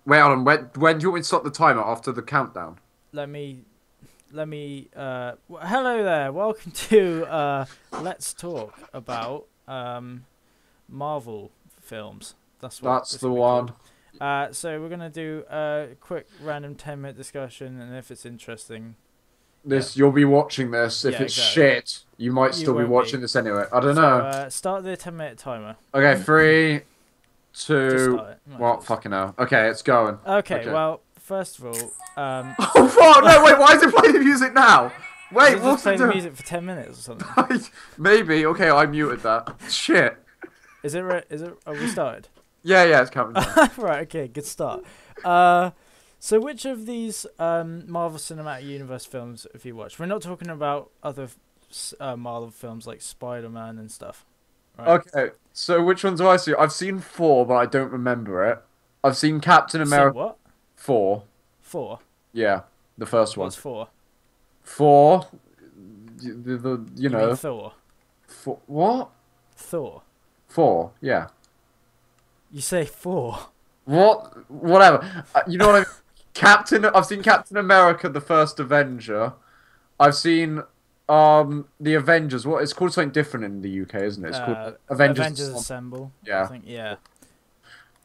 Wait on. When do you want me to stop the timer after the countdown? Let me hello there. Welcome to let's talk about Marvel films. That's what That's it's the gonna be called. one. So we're gonna do a quick random 10-minute discussion, and if it's interesting, yeah, This you'll be watching this. If yeah, it's exactly. shit, you might You still be won't be. watching this anyway. I don't So know. start the 10-minute timer. Okay, three, Just two. start it. Might as What? well. Fucking hell. Okay, it's going. Okay. Okay. Well, first of all, Oh fuck! No, wait. Why is it playing the music now? does Wait, it just what's play it the doing? music for 10 minutes or something? Maybe. Okay, I muted that. Shit. Is it? Is it? Are we started? Yeah, yeah, it's counting down. Right, okay, good start. So which of these Marvel Cinematic Universe films have you watched? We're not talking about other Marvel films like Spider-Man and stuff, right? Okay, so which ones have I seen? I've seen four, but I don't remember it. I've seen Captain You've seen America what? 4. Four? Yeah, the first one. What's four? 4. The you You mean know, Thor? four, what? Thor. 4. Yeah. You say four? What? Whatever. You know what I mean? Captain. I've seen Captain America, the first Avenger. I've seen the Avengers. What? It's called something different in the UK, isn't it? It's called Avengers. Avengers Assemble, I Yeah. think, yeah.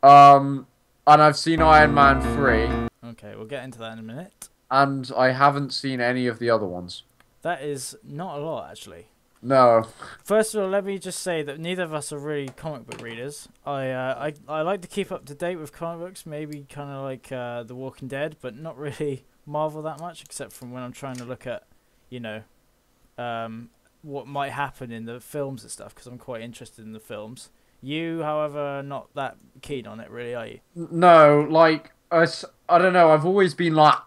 Um, and I've seen Iron Man 3, Okay, we'll get into that in a minute. and I haven't seen any of the other ones. That is not a lot, actually. No. First of all, let me just say that neither of us are really comic book readers. I like to keep up to date with comic books, maybe kind of like The Walking Dead, but not really Marvel that much, except from when I'm trying to look at, you know, what might happen in the films and stuff, because I'm quite interested in the films. You, however, are not that keen on it, really, are you? No, like, I don't know, I've always been like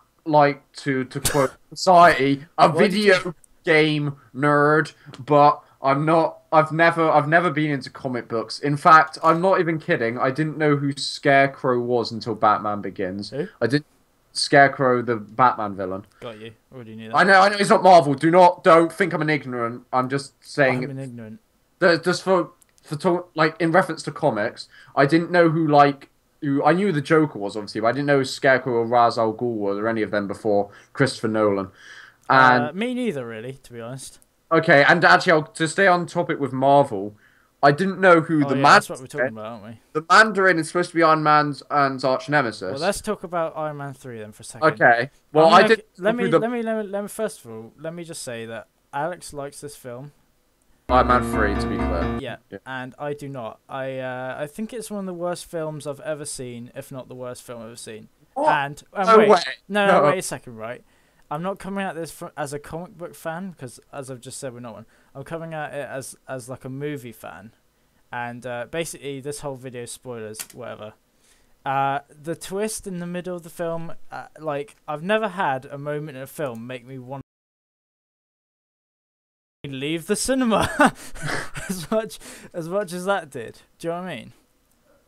to quote society, a Why did you? video game nerd, but I've never been into comic books. In fact, I'm not even kidding. I didn't know who Scarecrow was until Batman Begins. Who? I didn't Scarecrow, the Batman villain. Got you. Already knew I that. know, I know he's not Marvel. Don't think I'm an ignorant. I'm just saying I'm an ignorant. just for talk, like in reference to comics, I didn't know who I knew the Joker was obviously, but I didn't know who Scarecrow or Ra's al Ghul was or any of them before Christopher Nolan. And Me neither, really, to be honest. okay, and actually, to stay on topic with Marvel, I didn't know who Oh the yeah, that's what we're talking Mandarin. about, aren't we? The Mandarin is supposed to be Iron Man's and arch Well, nemesis. let's talk about Iron Man 3 then for a second. Okay, well, I didn't know let who me the let me first of all, let me just say that Alex likes this film. Iron Man 3, to be clear. Yeah, Yeah. and I do not. I think it's one of the worst films I've ever seen, if not the worst film I've ever seen. What? And No wait, way. no, No. wait a second, right? I'm not coming at this as a comic book fan, because as I've just said, we're not one. I'm coming at it as like a movie fan, and basically this whole video spoilers, whatever. The twist in the middle of the film, like I've never had a moment in a film make me want to leave the cinema as much as that did. Do you know what I mean?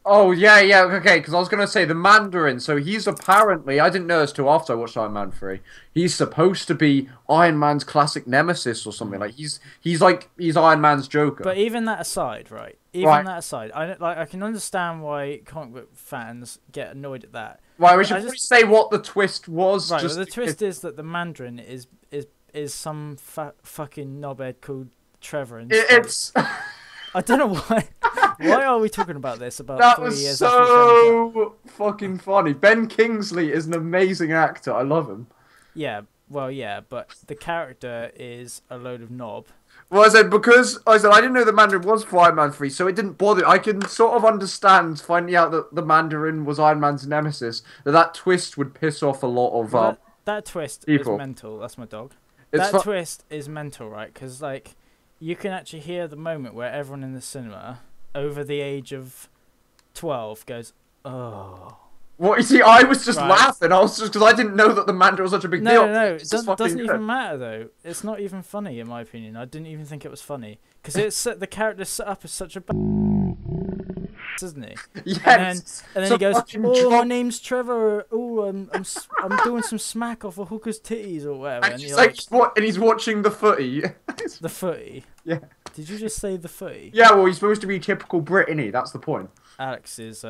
Oh yeah, yeah, okay. Because I was gonna say the Mandarin. So he's apparently I didn't know this till after I watched Iron Man 3. He's supposed to be Iron Man's classic nemesis or something. Like he's Iron Man's Joker. But even that aside, right? Even Right. that aside, I can understand why comic book fans get annoyed at that. Right, we But should I probably just say what the twist was. right. Just Well, the twist is that the Mandarin is some fucking knobhead called Trevor and it's I don't know why. Why are we talking about this about that 3 years was after the film? so fucking funny. Ben Kingsley is an amazing actor. I love him. Yeah, well, yeah, but the character is a load of knob. Well, I said I didn't know the Mandarin was for Iron Man 3, so it didn't bother. I can sort of understand finding out that the Mandarin was Iron Man's nemesis. That twist would piss off a lot of Well, that twist is people. mental. That's my dog. It's That twist is mental, right? Because like, you can actually hear the moment where everyone in the cinema over the age of 12 goes, "Oh." What you see, I was just Right. laughing. I was just because I didn't know that the Mandarin was such a big deal. No, no, no. It's It just fucking doesn't good. even matter though. It's not even funny in my opinion. I didn't even think it was funny because the character's set up as such a isn't he? Yes. And then So he goes, fucking "Oh, my drunk. name's Trevor. Oh, I'm doing some smack off a hooker's titties or whatever." And And he's you're like, like, what? And he's watching the footy. "The footy." Yeah. Did you just say the footy? Yeah. Well, he's supposed to be typical Brit, isn't he? That's the point. Alex is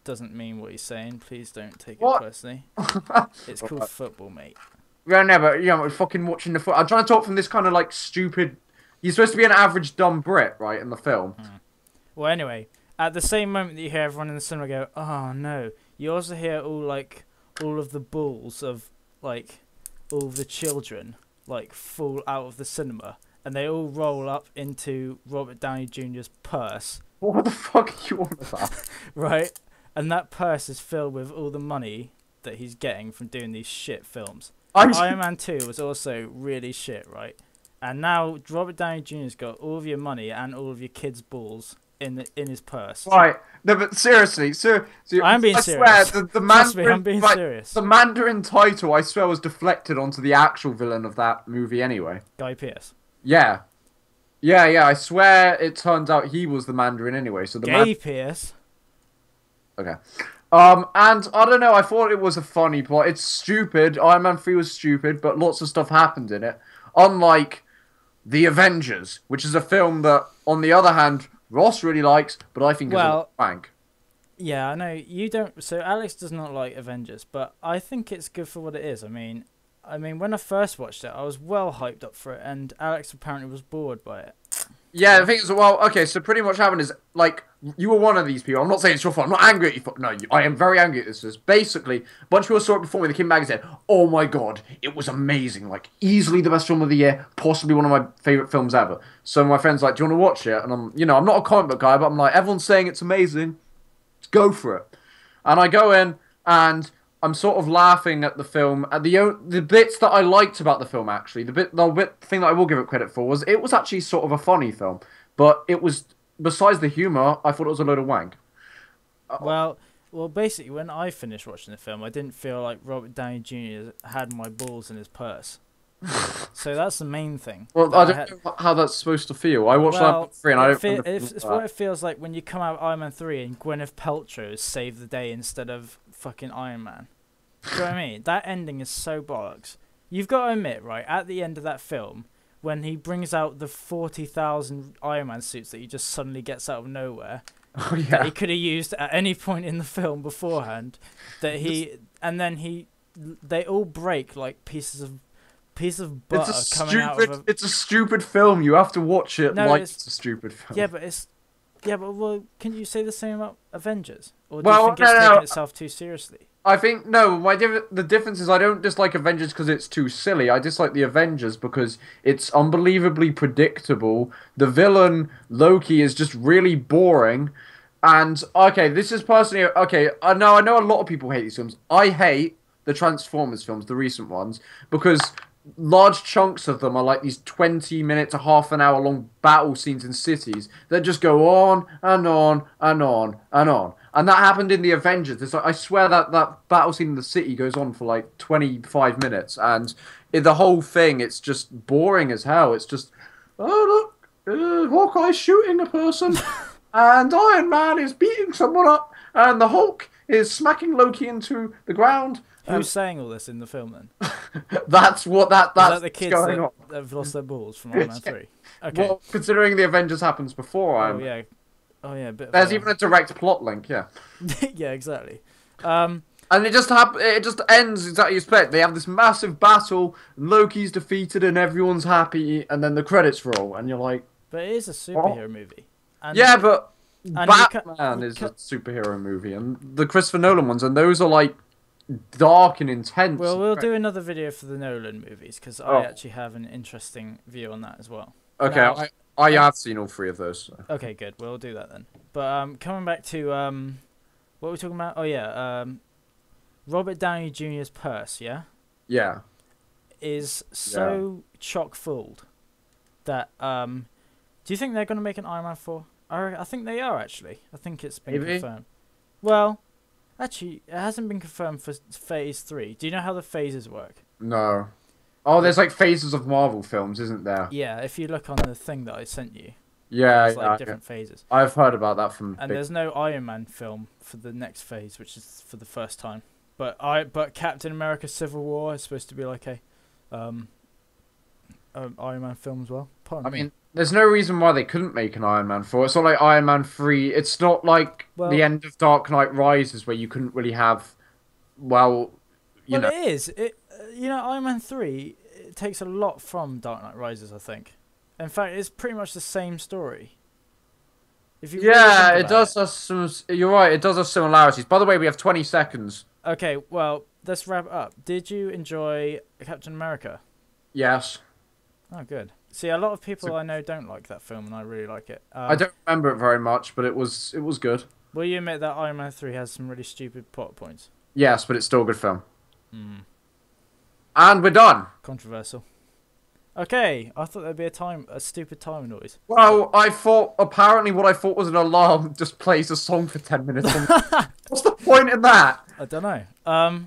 doesn't mean what he's saying. Please don't take it What? personally. It's called football, mate. Yeah, no, but we're fucking watching the foot. I'm trying to talk from this kind of like stupid. You're supposed to be an average dumb Brit, right, in the film. Well, anyway, at the same moment that you hear everyone in the cinema go, "Oh no," you also hear all of the balls of like all the children like fall out of the cinema, and they all roll up into Robert Downey Jr.'s purse. What the fuck are you on about? Right, and that purse is filled with all the money that he's getting from doing these shit films. Iron Man 2 was also really shit, right? And now Robert Downey Jr.'s got all of your money and all of your kids' balls in his purse. Right. No, but seriously, I'm being serious. Swear, the Trust Mandarin, me, I'm being serious. The Mandarin title, I swear, was deflected onto the actual villain of that movie anyway. Guy Pearce. Yeah. Yeah, I swear it turns out he was the Mandarin anyway. So the Gay Pearce. Okay. And I don't know, I thought it was a funny plot. It's stupid. Iron Man 3 was stupid, but lots of stuff happened in it. Unlike The Avengers, which is a film that, on the other hand, Ross really likes, but I think is a wank. Yeah, I know you don't. So Alex does not like Avengers, but I think it's good for what it is. I mean, when I first watched it, I was well hyped up for it, and Alex apparently was bored by it. Yeah, the thing is, well, okay, so pretty much happened is, like, you were one of these people. I'm not saying it's your fault. I'm not angry at you. No, I am very angry at this. Basically, a bunch of people saw it before me. They came back and said, oh my god, it was amazing. Like, easily the best film of the year. Possibly one of my favourite films ever. So my friend's like, do you want to watch it? And I'm not a comic book guy, but I'm like, everyone's saying it's amazing. Let's go for it. And I go in, and I'm sort of laughing at the film. At the bits that I liked about the film, actually, the thing that I will give it credit for was it was actually sort of a funny film. But it was, besides the humour, I thought it was a load of wank. Well, basically, when I finished watching the film, I didn't feel like Robert Downey Jr. had my balls in his purse. So that's the main thing. Well, I don't know how that's supposed to feel. I watched Iron Man 3 and I don't it's what it feels like when you come out of Iron Man 3 and Gwyneth Paltrow saved the day instead of fucking Iron Man. Do you know what I mean? That ending is so bollocks. You've got to admit, right, at the end of that film, when he brings out the 40,000 Iron Man suits that he just suddenly gets out of nowhere, that he could have used at any point in the film beforehand, they all break like pieces of butter coming out of It's a stupid film. You have to watch it it's a stupid film. Yeah, but well, can you say the same about Avengers? Or do you think it's taking itself too seriously? I think, no, the difference is I don't dislike Avengers because it's too silly. I dislike the Avengers because it's unbelievably predictable. The villain, Loki, is just really boring. And, okay, this is personally, okay, I know a lot of people hate these films. I hate the Transformers films, the recent ones, because large chunks of them are like these 20-minute to half an hour long battle scenes in cities that just go on and on and on and on. And that happened in the Avengers. It's like, I swear that battle scene in the city goes on for like 25 minutes, and the whole thing, it's just boring as hell. It's just, oh look, Hawkeye's shooting a person, and Iron Man is beating someone up, and the Hulk is smacking Loki into the ground. Who's saying all this in the film then? That's the kids that have lost their balls from Iron Man 3. Okay. Well, considering the Avengers happens before Iron Man. Oh yeah. There's even a direct plot link. Yeah. Yeah, exactly. And it just ends exactly as expected. They have this massive battle, Loki's defeated, and everyone's happy, and then the credits roll, and you're like. But it is a superhero movie. And yeah, but Batman is a superhero movie, and the Christopher Nolan ones, and those are like dark and intense. Well, we'll do another video for the Nolan movies because I actually have an interesting view on that as well. Okay, now, I have seen all three of those. So. Okay, good. We'll do that then. But coming back to what were we talking about? Oh yeah, Robert Downey Jr.'s purse, yeah, is so chock full that do you think they're going to make an Iron Man 4? I think they are actually. I think it's been confirmed. Well. Actually, it hasn't been confirmed for Phase 3. Do you know how the phases work? No. Oh, there's like phases of Marvel films, isn't there? Yeah, if you look on the thing that I sent you. Yeah, there's like different phases. I've heard about that from... And there's no Iron Man film for the next phase, which is for the first time. But Captain America Civil War is supposed to be like a Iron Man film as well. I Pardon me. mean, there's no reason why they couldn't make an Iron Man 4. It's not like Iron Man 3. It's not like the Well, end of Dark Knight Rises where you couldn't really have, well, you well, know. it is. Iron Man 3 it takes a lot from Dark Knight Rises. I think. In fact, it's pretty much the same story. If you really Yeah, think it about does have some. You're right, it does have similarities. By the way, we have 20 seconds. Okay, well, let's wrap it up. Did you enjoy Captain America? Yes. Oh, good. See, a lot of people So, I know don't like that film, and I really like it. I don't remember it very much, but it was good. Will you admit that Iron Man 3 has some really stupid plot points? Yes, but it's still a good film. Hmm. And we're done. Controversial. Okay, I thought there'd be a stupid time noise. Well, I thought apparently what I thought was an alarm just plays a song for 10 minutes. What's the point in that? I don't know.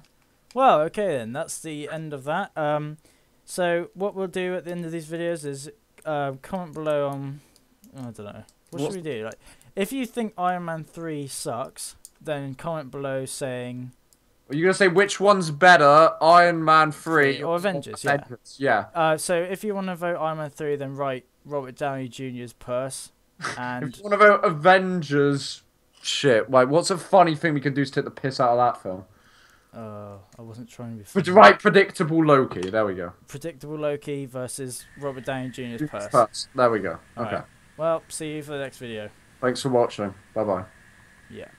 Well, okay then, that's the end of that. So what we'll do at the end of these videos is comment below on, I don't know. What should we do? Like, if you think Iron Man 3 sucks, then comment below saying Are you gonna say which one's better, Iron Man 3 or Avengers, yeah. Avengers? Yeah. So if you want to vote Iron Man 3, then write Robert Downey Jr.'s purse. And If you want to vote Avengers, shit. Like, what's a funny thing we can do to take the piss out of that film? I wasn't trying to be But funny. right, predictable Loki. There we go. Predictable Loki versus Robert Downey Jr.'s purse. There we go. Okay. Alright. Well, see you for the next video. Thanks for watching. Bye bye. Yeah.